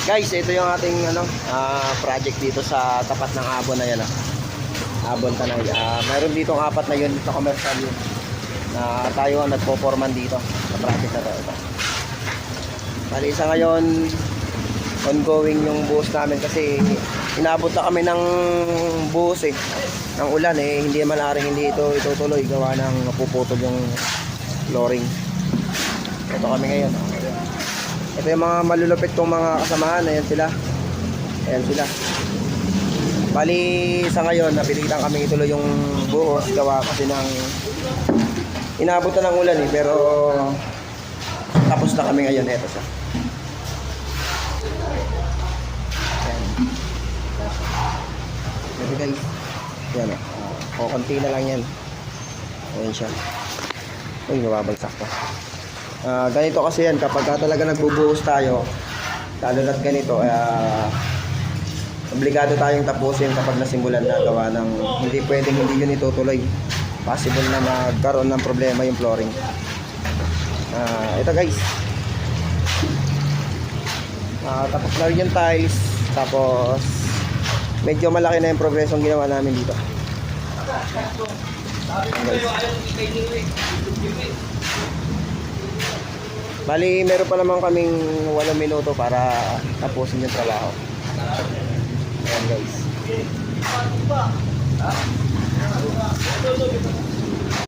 Guys, ito yung ating project dito sa tapat ng Abon na yan. Abon Tanay. Mayroon dito 4 na unit na commercial yun. Na tayo ang nagpo-forman dito sa project na ito. Bali sa ngayon, ongoing yung buhos namin kasi inabot na kami ng buhos ng ulan hindi malaring hindi ito itutuloy gawa ng napuputol yung flooring. Ito kami ngayon. Ito yung mga malulupit kong mga kasamahan. Ayan sila. Bali sa ngayon napilitan kami ituloy yung buhos gawa kasi ng inabot na ng ulan pero tapos na kami ngayon. Ito siya. Ito guys. Yan konti na lang yan. Ayan siya. Uy, mababagsak pa. Ganito kasi yan kapag talaga nagbubuhos tayo lalo na't ganito obligado tayong tapusin kapag nasimulan na gawa ng hindi pwedeng hindi yun itutuloy, possible na magkaroon ng problema yung flooring. Ito guys, tapos na rin yung tiles, tapos medyo malaki na yung progresong ginawa namin dito guys. Bali, meron pa naman kaming 8 minuto para tapusin yung trabaho. Ayan guys.